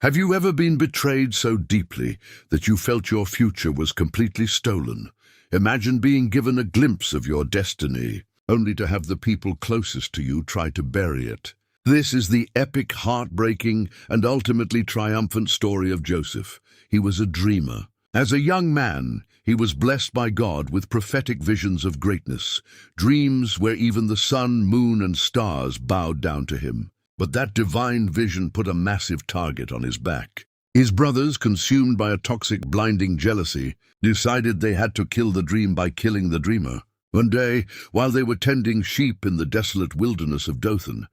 Have you ever been betrayed so deeply that you felt your future was completely stolen? Imagine being given a glimpse of your destiny, only to have the people closest to you try to bury it. This is the epic, heartbreaking, and ultimately triumphant story of Joseph. He was a dreamer. As a young man, he was blessed by God with prophetic visions of greatness, dreams where even the sun, moon, and stars bowed down to him. But that divine vision put a massive target on his back. His brothers, consumed by a toxic, blinding jealousy, decided they had to kill the dream by killing the dreamer. One day, while they were tending sheep in the desolate wilderness of Dothan,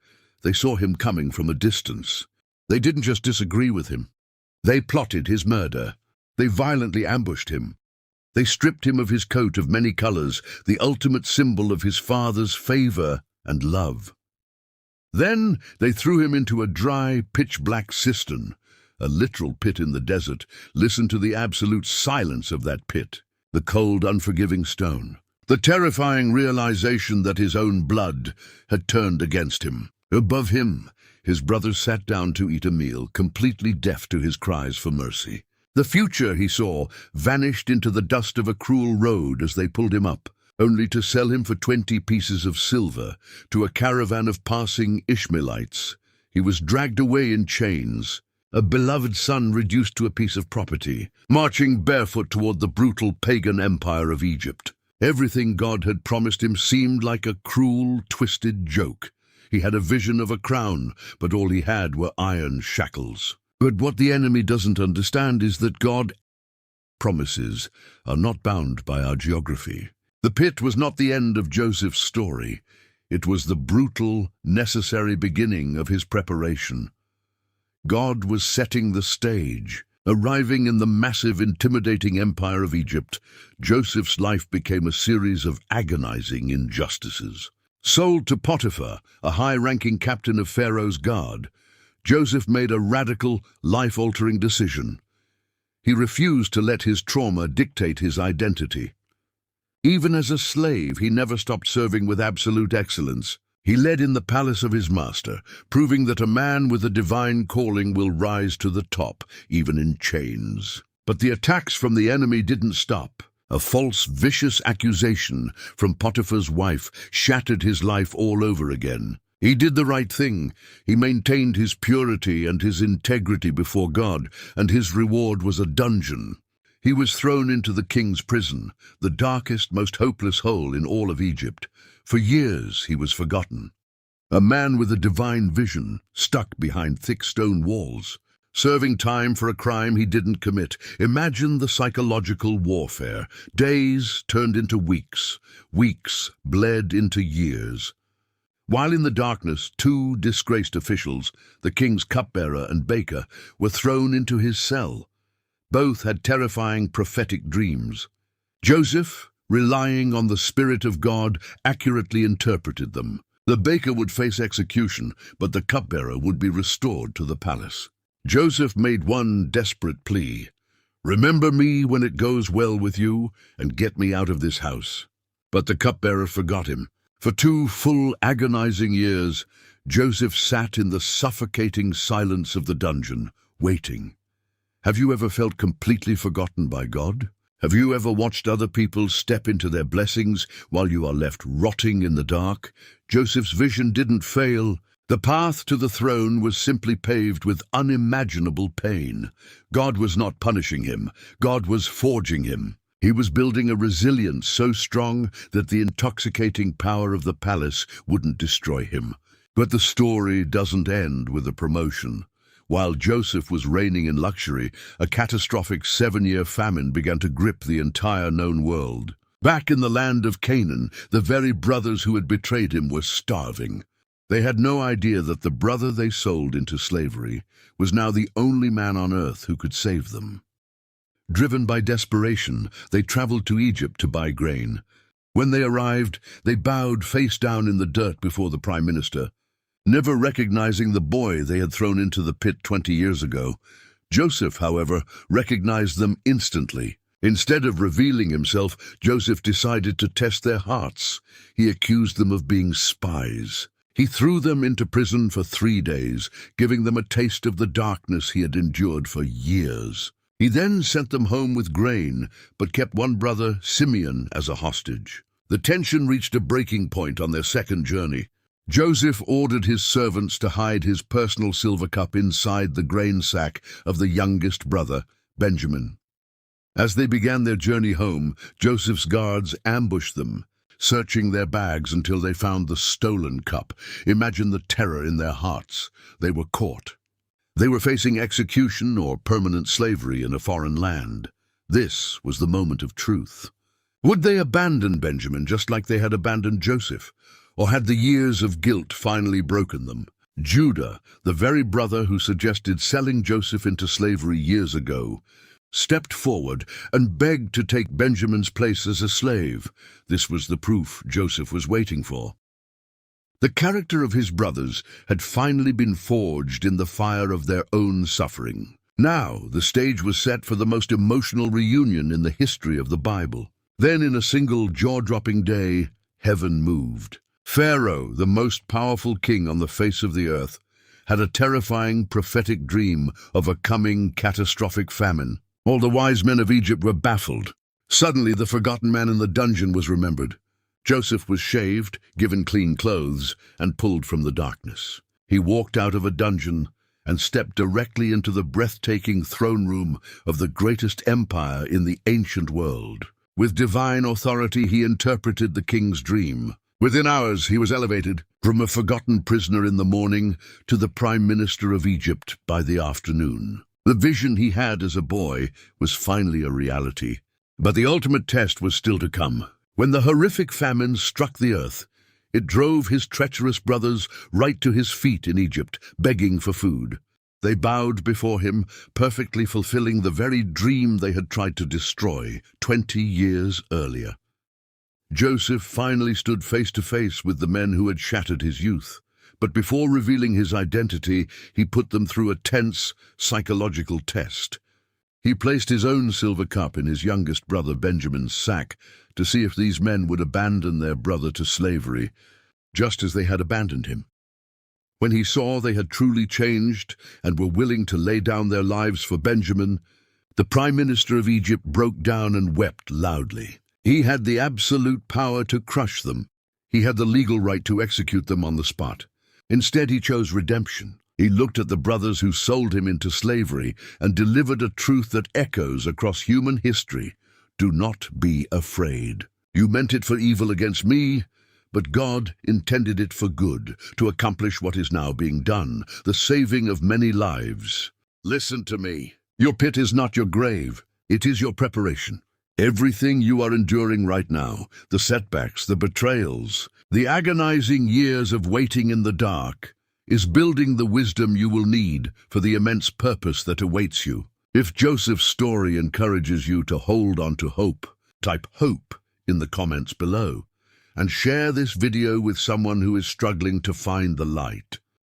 they saw him coming from a distance. They didn't just disagree with him. They plotted his murder. They violently ambushed him. They stripped him of his coat of many colors, the ultimate symbol of his father's favor and love. Then they threw him into a dry, pitch-black cistern, a literal pit in the desert. Listen to the absolute silence of that pit, the cold, unforgiving stone, the terrifying realization that his own blood had turned against him. Above him, his brothers sat down to eat a meal, completely deaf to his cries for mercy. The future, he saw, vanished into the dust of a cruel road as they pulled him up, only to sell him for 20 pieces of silver to a caravan of passing Ishmaelites. He was dragged away in chains, a beloved son reduced to a piece of property, marching barefoot toward the brutal pagan empire of Egypt. Everything God had promised him seemed like a cruel, twisted joke. He had a vision of a crown, but all he had were iron shackles. But what the enemy doesn't understand is that God's promises are not bound by our geography. The pit was not the end of Joseph's story. It was the brutal, necessary beginning of his preparation. God was setting the stage. Arriving in the massive, intimidating empire of Egypt, Joseph's life became a series of agonizing injustices. Sold to Potiphar, a high-ranking captain of Pharaoh's guard, Joseph made a radical, life-altering decision. He refused to let his trauma dictate his identity. Even as a slave, he never stopped serving with absolute excellence. He led in the palace of his master, proving that a man with a divine calling will rise to the top, even in chains. But the attacks from the enemy didn't stop. A false, vicious accusation from Potiphar's wife shattered his life all over again. He did the right thing. He maintained his purity and his integrity before God, and his reward was a dungeon. He was thrown into the king's prison, the darkest, most hopeless hole in all of Egypt. For years he was forgotten. A man with a divine vision, stuck behind thick stone walls, serving time for a crime he didn't commit. Imagine the psychological warfare. Days turned into weeks. Weeks bled into years. While in the darkness, 2 disgraced officials, the king's cupbearer and baker, were thrown into his cell. Both had terrifying prophetic dreams. Joseph, relying on the Spirit of God, accurately interpreted them. The baker would face execution, but the cupbearer would be restored to the palace. Joseph made one desperate plea: "Remember me when it goes well with you, and get me out of this house." But the cupbearer forgot him. For 2 full, agonizing years, Joseph sat in the suffocating silence of the dungeon, waiting. Have you ever felt completely forgotten by God? Have you ever watched other people step into their blessings while you are left rotting in the dark? Joseph's vision didn't fail. The path to the throne was simply paved with unimaginable pain. God was not punishing him. God was forging him. He was building a resilience so strong that the intoxicating power of the palace wouldn't destroy him. But the story doesn't end with a promotion. While Joseph was reigning in luxury, a catastrophic 7-year famine began to grip the entire known world. Back in the land of Canaan, the very brothers who had betrayed him were starving. They had no idea that the brother they sold into slavery was now the only man on earth who could save them. Driven by desperation, they traveled to Egypt to buy grain. When they arrived, they bowed face down in the dirt before the prime minister, never recognizing the boy they had thrown into the pit 20 years ago. Joseph, however, recognized them instantly. Instead of revealing himself, Joseph decided to test their hearts. He accused them of being spies. He threw them into prison for 3 days, giving them a taste of the darkness he had endured for years. He then sent them home with grain, but kept one brother, Simeon, as a hostage. The tension reached a breaking point on their second journey. Joseph ordered his servants to hide his personal silver cup inside the grain sack of the youngest brother, Benjamin. As they began their journey home, Joseph's guards ambushed them, searching their bags until they found the stolen cup. Imagine the terror in their hearts. They were caught. They were facing execution or permanent slavery in a foreign land. This was the moment of truth. Would they abandon Benjamin just like they had abandoned Joseph? Or had the years of guilt finally broken them? Judah, the very brother who suggested selling Joseph into slavery years ago, stepped forward and begged to take Benjamin's place as a slave. This was the proof Joseph was waiting for. The character of his brothers had finally been forged in the fire of their own suffering. Now the stage was set for the most emotional reunion in the history of the Bible. Then, in a single jaw-dropping day, heaven moved. Pharaoh, the most powerful king on the face of the earth, had a terrifying prophetic dream of a coming catastrophic famine. All the wise men of Egypt were baffled. Suddenly, the forgotten man in the dungeon was remembered. Joseph was shaved, given clean clothes, and pulled from the darkness. He walked out of a dungeon and stepped directly into the breathtaking throne room of the greatest empire in the ancient world. With divine authority, he interpreted the king's dream. Within hours, he was elevated from a forgotten prisoner in the morning to the Prime Minister of Egypt by the afternoon. The vision he had as a boy was finally a reality. But the ultimate test was still to come. When the horrific famine struck the earth, it drove his treacherous brothers right to his feet in Egypt, begging for food. They bowed before him, perfectly fulfilling the very dream they had tried to destroy 20 years earlier. Joseph finally stood face to face with the men who had shattered his youth. But before revealing his identity, he put them through a tense, psychological test. He placed his own silver cup in his youngest brother Benjamin's sack to see if these men would abandon their brother to slavery, just as they had abandoned him. When he saw they had truly changed and were willing to lay down their lives for Benjamin, the Prime Minister of Egypt broke down and wept loudly. He had the absolute power to crush them. He had the legal right to execute them on the spot. Instead, he chose redemption. He looked at the brothers who sold him into slavery and delivered a truth that echoes across human history. Do not be afraid. You meant it for evil against me, but God intended it for good, to accomplish what is now being done, the saving of many lives. Listen to me. Your pit is not your grave. It is your preparation. Everything you are enduring right now, the setbacks, the betrayals, the agonizing years of waiting in the dark, is building the wisdom you will need for the immense purpose that awaits you. If Joseph's story encourages you to hold on to hope, type hope in the comments below and share this video with someone who is struggling to find the light.